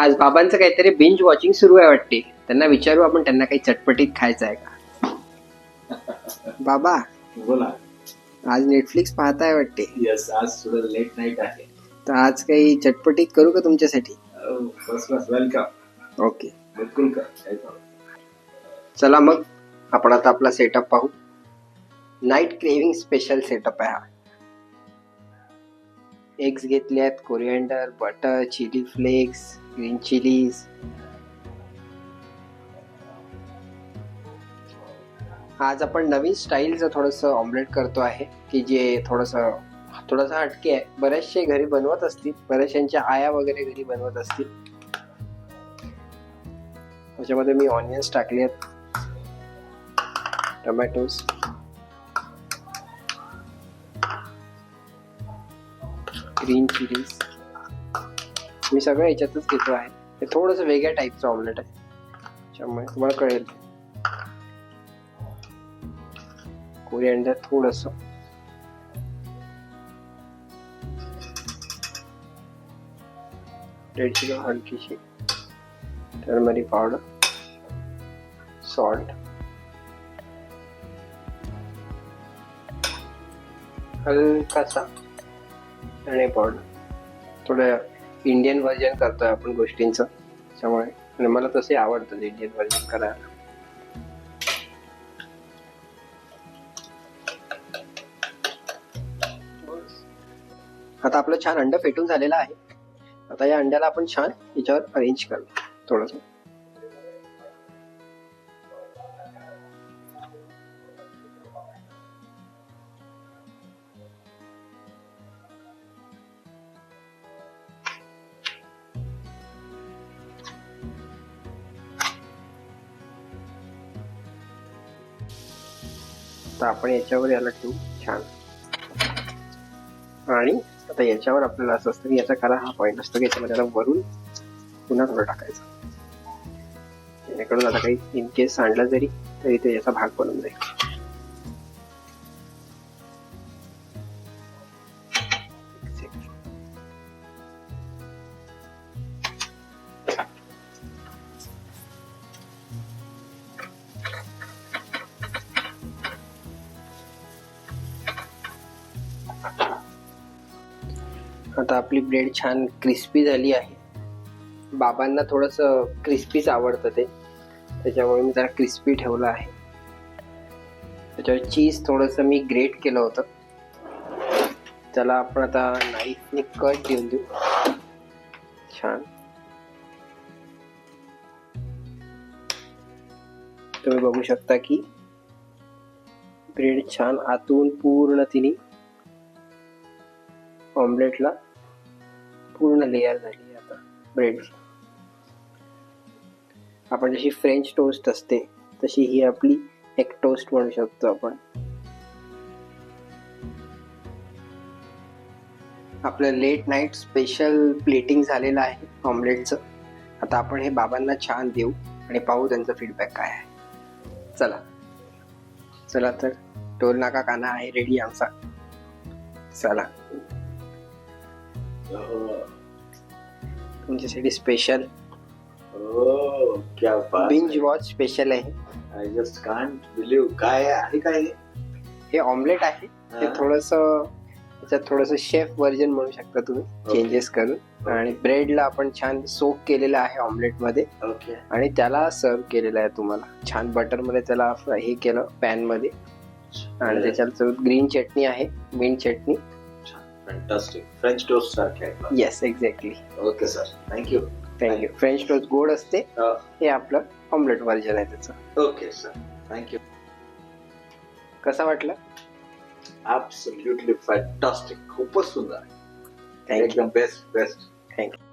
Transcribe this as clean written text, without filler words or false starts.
आज बाबांचं काहीतरी बिंज वॉचिंग सुरू आहे वाटते. त्यांना विचारू आपण, त्यांना काही चटपटीत खायचं आहे का. बाबा बोला. आज नेटफ्लिक्स पाहताय वाटते. यस, आज थोडं लेट नाईट आहे. तर आज काही चटपटीत करू का तुमच्यासाठी. First class, welcome. ओके बिलकुल का. चला मग आपण आता आपला सेटअप पाहू. नाईट क्रेविंग स्पेशल सेटअप आहे हा. एग्स घेतले आहेत, coriander, butter, chilli flakes, green chillies. आज आपण नवीन स्टाईलचं थोडंसं ऑमलेट करतो आहे की जे थोडंसं हटके आहे. बरेचसे घरी बनवत असतील, बऱ्याचशांच्या आया वगैरे घरी बनवत असतील. त्याच्यामध्ये मी ऑनियन्स टाकले आहेत, टोमॅटोज, ग्रीन चिलीज. मी सगळं याच्यातच घेतो आहे. हे थोडंसं वेगळ्या टाईपचं ऑमलेट आहे, त्याच्यामुळे तुम्हाला कळेल. कोरिअँडर थोडंसं, रेड चिली हलकीशी, टर्मरिक पावडर, सॉल्ट, हलकासा धणे पावडर. थोडं इंडियन व्हर्जन करतोय आपण गोष्टींचं, त्यामुळे आणि मला तसे आवडतं इंडियन व्हर्जन करायला. आता आपलं छान अंड फेटून झालेलं आहे. आता या अंड्याला आपण छान याच्यावर अरेंज करू थोडंसं. तर आपण याच्यावर याला ठेवू छान. आणि आता याच्यावर आपल्याला असं असतं की याचा खरा हा पॉइंट असतो की याच्यामध्ये याला वरून पुन्हा थोडं टाकायचं, जेणेकरून आता काही इन केस सांडलं जरी तरी ते याचा भाग बनून जाईल. आता आपली ब्रेड छान क्रिस्पी झाली आहे. बाबांना थोडंसं क्रिस्पीच आवडतं ते, त्याच्यामुळे मी जरा क्रिस्पी ठेवलं आहे. त्याच्यावर चीज थोडंसं मी ग्रेट केलं होतं. त्याला आपण आता नाईफने कट देऊन देऊ छान. तुम्ही बघू शकता की ब्रेड छान आतून पूर्ण तिने ऑमलेटला पूर्ण लेयर झाली. आता ब्रेड आपण जशी फ्रेंच टोस्ट असते तशी ही आपली एक टोस्ट म्हणू शकतो आपण. आपलं लेट नाईट स्पेशल प्लेटिंग झालेलं आहे ऑमलेटचं. आता आपण हे बाबांना छान देऊ आणि पाहू त्यांचा फीडबॅक काय आहे. चला तर टोल नाका काना आहे रेडी आमचा. चला तुमच्यासाठी स्पेशल क्या बात. बिंज वॉच स्पेशल आहे. I just can't believe. काय आहे काय हे ऑमलेट आहे. हे थोडंसं त्याच्यात थोडंसं शेफ व्हर्जन म्हणू शकता तुम्ही, चेंजेस करून. आणि ब्रेडला आपण छान सोक केलेलं आहे ऑमलेट मध्ये. ओके. आणि त्याला सर्व केलेलं आहे तुम्हाला छान बटर मध्ये. त्याला हे केलं पॅन मध्ये. आणि त्याच्यात ग्रीन चटणी आहे, मिंट चटणी. फॅन्टास्टिक. फ्रेंच टोस्ट सारखे आहे. Yes, exactly. Okay sir, thank you. Thank you. French toast गोड असते, हे आपलं ऑमलेट व्हर्जन आहे त्याचं. Okay sir, thank you. कसं वाटलं. Absolutely fantastic. खूपच सुंदर. थँक्यू. एकदम बेस्ट. थँक्यू.